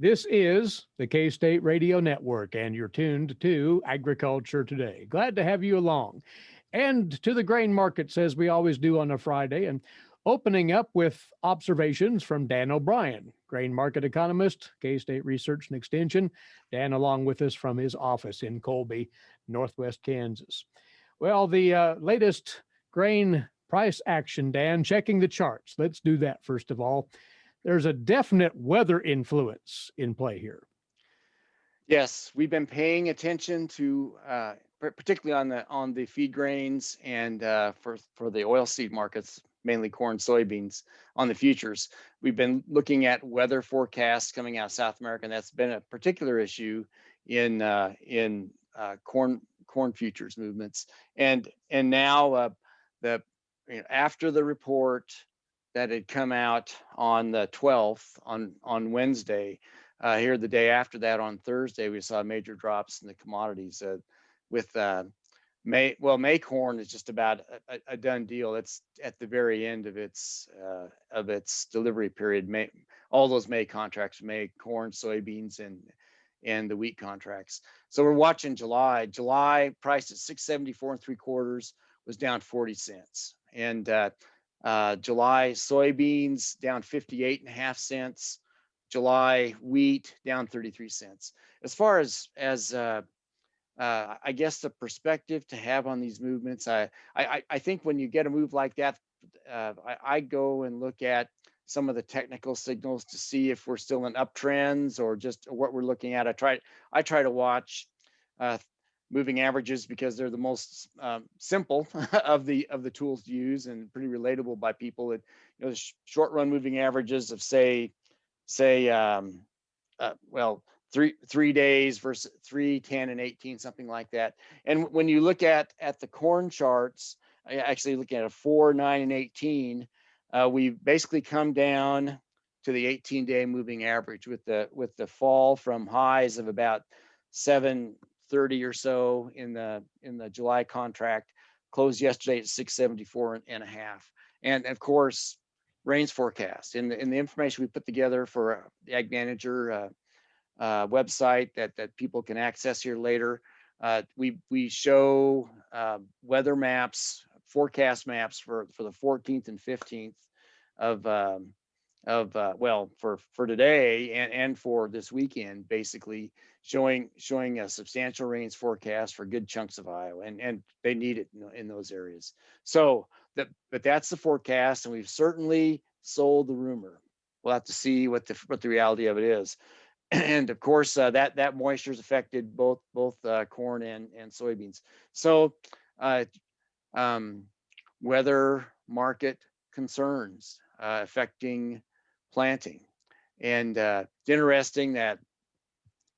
This is the K-State Radio Network, and you're tuned to Agriculture Today. Glad to have you along. And to the grain markets, as we always do on a Friday, and opening up with observations from Dan O'Brien, grain market economist, K-State Research and Extension. Dan, along with us from his office in Colby, Northwest Kansas. Well, the latest grain price action, Dan, checking the charts. Let's do that first of all. There's a definite weather influence in play here. Yes, we've been paying attention to, particularly on the feed grains and for the oilseed markets, mainly corn, soybeans, on the futures. We've been looking at weather forecasts coming out of South America, and that's been a particular issue in corn futures movements. And now after the report that had come out on the 12th on Wednesday. Here the day after that on Thursday, we saw major drops in the commodities. With May corn is just about a done deal. It's at the very end of its delivery period. All those May contracts, May corn, soybeans, and the wheat contracts. So we're watching July. July priced at 674 3/4 was down 40 cents, and July soybeans down 58.5 cents. July wheat down 33 cents. As far as I guess the perspective to have on these movements, I think when you get a move like that, I go and look at some of the technical signals to see if we're still in uptrends or just what we're looking at. I try to watch moving averages because they're the most simple of the tools to use and pretty relatable by people. That the short run moving averages of say 3 days versus 3, 10, and 18, something like that. And when you look at the corn charts, actually looking at a 4, 9, and 18, we've basically come down to the 18-day moving average with the fall from highs of about 730 or so in the July contract, closed yesterday at 674 and a half. And of course, rains forecast in the information we put together for the Ag Manager website that people can access here later. We show weather maps, forecast maps for the 14th and 15th for today and for this weekend, basically showing a substantial rains forecast for good chunks of Iowa, and they need it in those areas. So but that's the forecast, and we've certainly sold the rumor. We'll have to see what the reality of it is. And of course, that moisture has affected both corn and soybeans. So weather market concerns affecting planting. And it's interesting that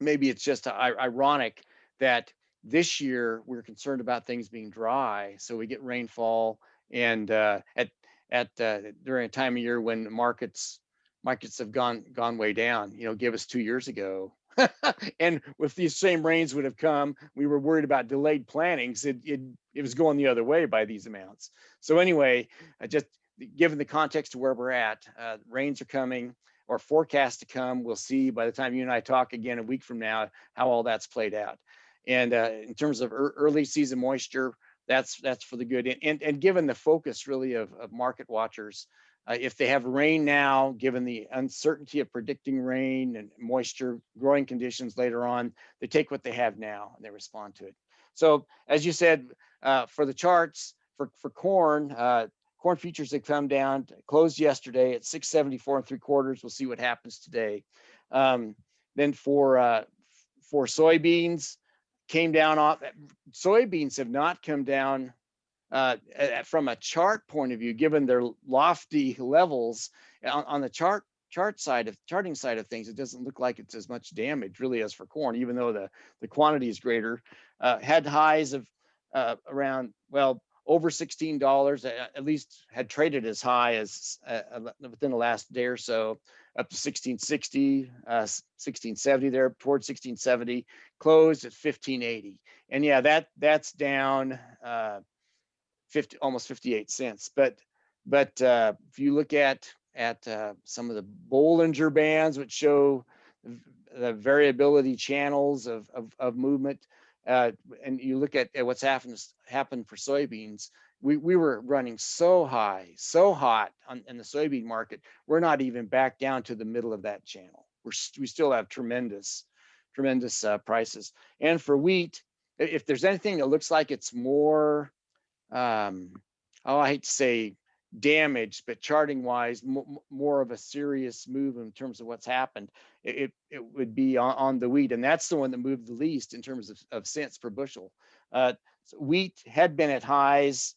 maybe it's just ironic that this year we're concerned about things being dry, so we get rainfall, and during a time of year when markets have gone way down. Give us 2 years ago, and if these same rains would have come, we were worried about delayed plantings. It was going the other way by these amounts. So anyway, just given the context of where we're at, rains are coming or forecast to come. We'll see by the time you and I talk again a week from now how all that's played out. And in terms of early season moisture, that's for the good. And given the focus really of market watchers, if they have rain now, given the uncertainty of predicting rain and moisture, growing conditions later on, they take what they have now and they respond to it. So as you said, for the charts for corn, corn futures have come down, closed yesterday at 674 3/4. We'll see what happens today. Then for soybeans, came down off. Soybeans have not come down from a chart point of view, given their lofty levels on the charting side of things. It doesn't look like it's as much damage really as for corn, even though the quantity is greater. Had highs of around over $16, at least had traded as high as within the last day or so, up to 1660, 1670 there, towards 1670, closed at 1580. And yeah, that's down almost 58 cents. But if you look at some of the Bollinger Bands, which show the variability channels of movement. And you look at what's happened for soybeans. We were running so high, so hot in the soybean market. We're not even back down to the middle of that channel. We still have tremendous prices. And for wheat, if there's anything that looks like it's more, oh, I hate to say damaged, but charting wise, more of a serious move in terms of what's happened, it would be on the wheat. And that's the one that moved the least in terms of cents per bushel. So wheat had been at highs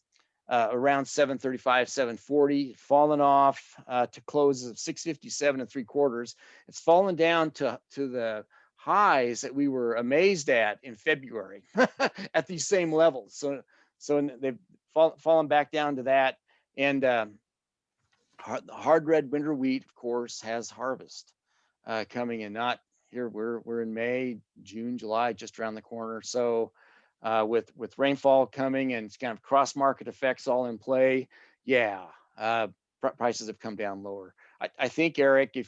around 735, 740, fallen off to closes of 657 3/4. It's fallen down to the highs that we were amazed at in February at these same levels. So they've fallen back down to that. And hard red winter wheat, of course, has harvest coming in. Not here. We're in May, June, July, just around the corner. So with rainfall coming and kind of cross market effects all in play, yeah, prices have come down lower. I think, Eric,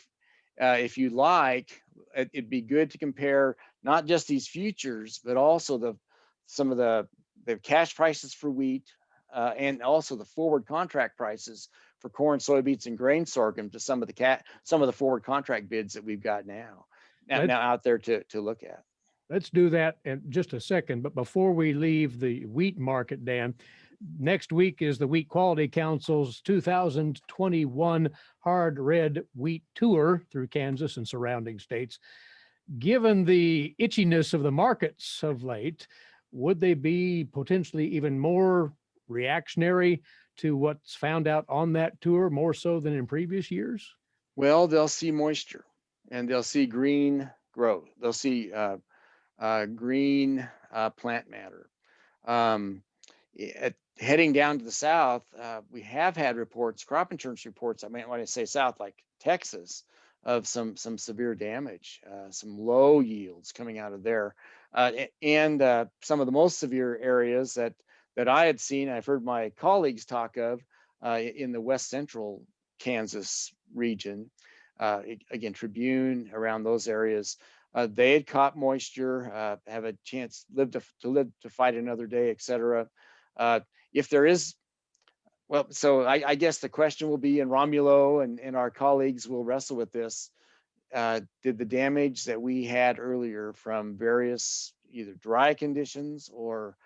if you like, it'd be good to compare not just these futures, but also some of the cash prices for wheat, and also the forward contract prices for corn, soybeans, and grain sorghum to some of the forward contract bids that we've got now out there to look at. Let's do that in just a second. But before we leave the wheat market, Dan, next week is the Wheat Quality Council's 2021 Hard Red Wheat Tour through Kansas and surrounding states. Given the itchiness of the markets of late, would they be potentially even more reactionary to what's found out on that tour, more so than in previous years? Well, they'll see moisture and they'll see green growth. They'll see green plant matter. Heading down to the south, we have had reports, crop insurance reports. I mean, when I say south, like Texas, of some severe damage, some low yields coming out of there, and some of the most severe areas that I had seen. I've heard my colleagues talk of in the west central Kansas region. Again, Tribune, around those areas. They had caught moisture, have a chance live to fight another day, et cetera. If there is, well, so I guess the question will be, and Romulo and our colleagues will wrestle with this, did the damage that we had earlier from various either dry conditions or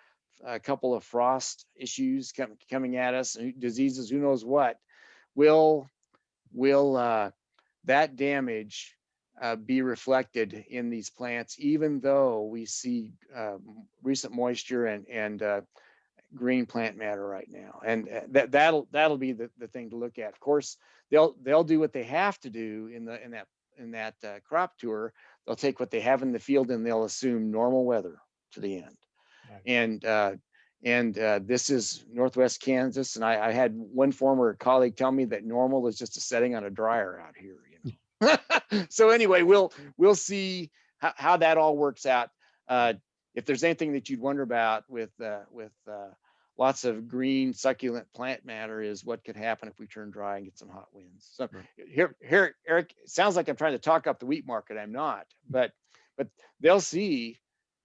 a couple of frost issues coming at us, diseases, who knows what, will that damage be reflected in these plants, even though we see recent moisture and green plant matter right now? And that'll be the thing to look at. Of course, they'll do what they have to do in that crop tour. They'll take what they have in the field and they'll assume normal weather to the end. Right. And this is Northwest Kansas, and I had one former colleague tell me that normal is just a setting on a dryer out here. So anyway, we'll see how that all works out. If there's anything that you'd wonder about with lots of green succulent plant matter, is what could happen if we turn dry and get some hot winds. So here, Eric, it sounds like I'm trying to talk up the wheat market. I'm not, but they'll see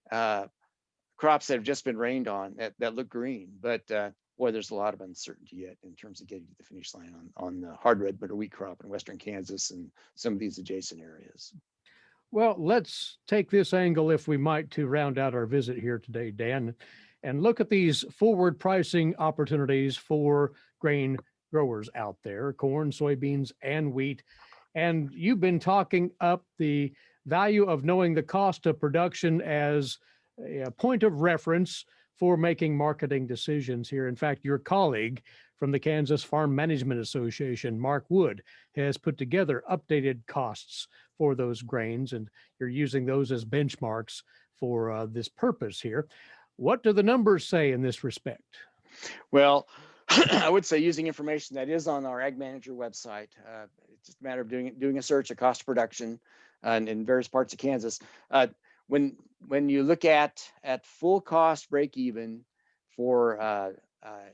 crops that have just been rained on that look green. But boy, there's a lot of uncertainty yet in terms of getting to the finish line on the hard red winter wheat crop in western Kansas and some of these adjacent areas. Well, let's take this angle, if we might, to round out our visit here today, Dan, and look at these forward pricing opportunities for grain growers out there, corn, soybeans, and wheat. And you've been talking up the value of knowing the cost of production as a point of reference for making marketing decisions here. In fact, your colleague from the Kansas Farm Management Association, Mark Wood, has put together updated costs for those grains, and you're using those as benchmarks for this purpose here. What do the numbers say in this respect? Well, I would say using information that is on our Ag Manager website. It's just a matter of doing a search of cost of production in various parts of Kansas. When you look at full cost break even for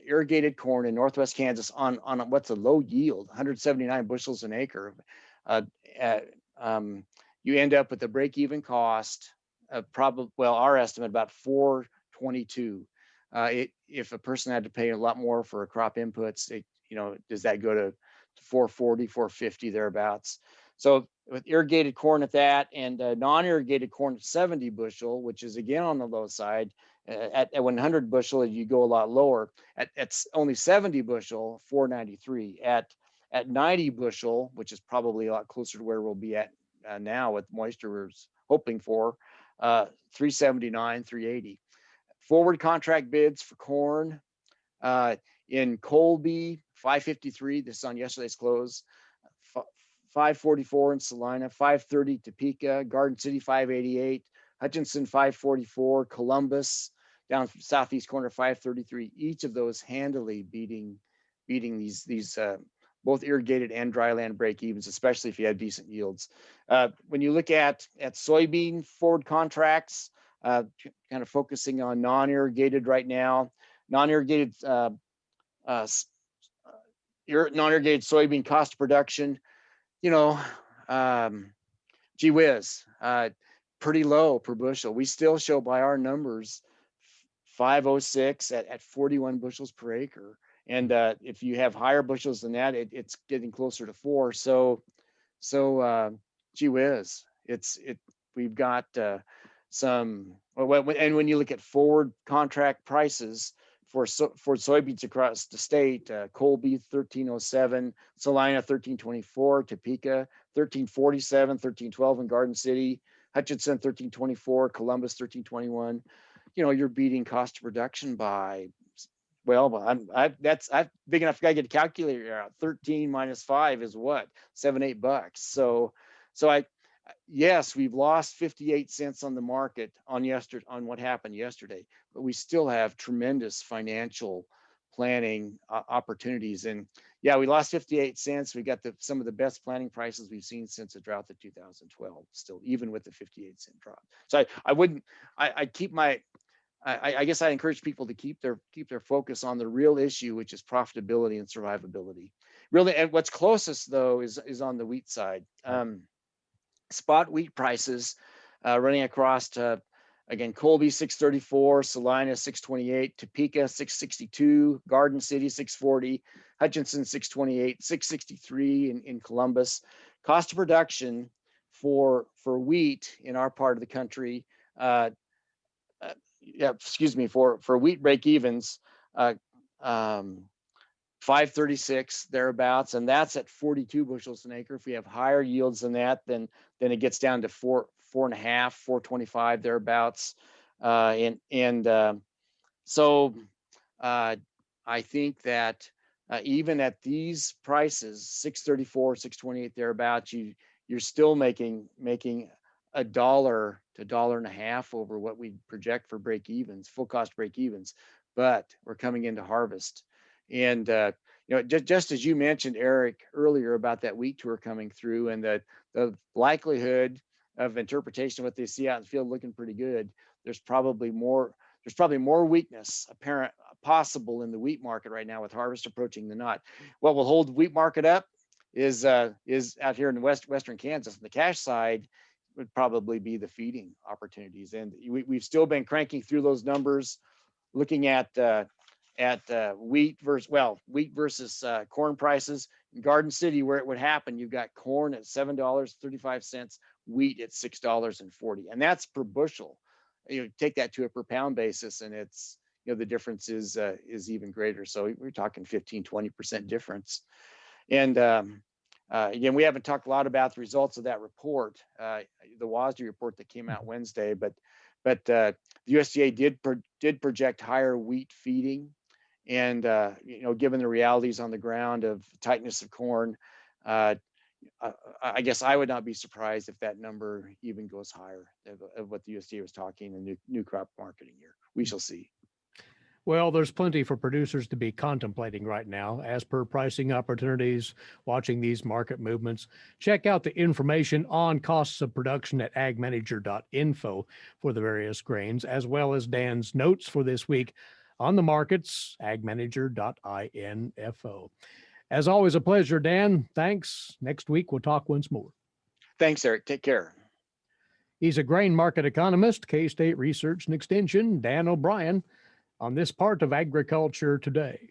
irrigated corn in Northwest Kansas on what's a low yield, 179 bushels an acre, you end up with a break-even cost of probably, well, our estimate about 422. If a person had to pay a lot more for crop inputs, does that go to 440, 450 thereabouts? So with irrigated corn at that, and non-irrigated corn at 70 bushel, which is again on the low side, at 100 bushel, you go a lot lower. At only 70 bushel, 493. At 90 bushel, which is probably a lot closer to where we'll be at now with moisture we're hoping for, 379, 380. Forward contract bids for corn in Colby, 553. This is on yesterday's close. 544 in Salina, 530 Topeka, Garden City 588, Hutchinson 544, Columbus down southeast corner 533. Each of those handily beating these both irrigated and dry land break evens, especially if you had decent yields. When you look at soybean forward contracts, kind of focusing on non-irrigated right now, non-irrigated non-irrigated soybean cost of production, gee whiz, pretty low per bushel. We still show by our numbers 506 at 41 bushels per acre. And if you have higher bushels than that, it's getting closer to 4. So gee whiz, we've got some, and when you look at forward contract prices for soybeans across the state, Colby 1307, Salina 1324, Topeka 1347, 1312 in Garden City, Hutchinson 1324, Columbus 1321. You're beating cost of production by, well, I'm big enough. I get a calculator out. 13 minus 5 is what? $7-8. So yes, we've lost 58 cents on the market on what happened yesterday, but we still have tremendous financial planning opportunities. And yeah, we lost 58 cents. We got some of the best planning prices we've seen since the drought of 2012, still, even with the 58-cent drop. So I guess I encourage people to keep their focus on the real issue, which is profitability and survivability. Really, and what's closest though is on the wheat side. Spot wheat prices running across to, again, Colby 634, Salina 628, Topeka 662, Garden City 640, Hutchinson 628, 663 in Columbus. Cost of production for wheat in our part of the country, for wheat break evens, 536 thereabouts, and that's at 42 bushels an acre. If we have higher yields than that, then it gets down to 4.5, 425 thereabouts. So I think that even at these prices, 634, 628 thereabouts, you're still making $1 to $1.50 over what we project for break evens, full cost break evens. But we're coming into harvest. And just as you mentioned, Eric, earlier about that wheat tour coming through and the likelihood of interpretation of what they see out in the field looking pretty good, there's probably more weakness apparent possible in the wheat market right now with harvest approaching than not. What will hold the wheat market up is out here in western Kansas. On the cash side would probably be the feeding opportunities, and we've still been cranking through those numbers, looking at wheat versus corn prices. In Garden City, where it would happen, you've got corn at $7.35, wheat at $6.40, and that's per bushel. Take that to a per pound basis, and it's the difference is even greater. So we're talking 15-20% difference. And again, we haven't talked a lot about the results of that report, the WASDE report that came out Wednesday, but the USDA did project higher wheat feeding. And, given the realities on the ground of tightness of corn, I guess I would not be surprised if that number even goes higher of what the USDA was talking in the new crop marketing year. We shall see. Well, there's plenty for producers to be contemplating right now as per pricing opportunities, watching these market movements. Check out the information on costs of production at agmanager.info for the various grains, as well as Dan's notes for this week on the markets, agmanager.info. As always, a pleasure, Dan. Thanks. Next week, we'll talk once more. Thanks, Eric. Take care. He's a grain market economist, K-State Research and Extension, Dan O'Brien, on this part of Agriculture Today.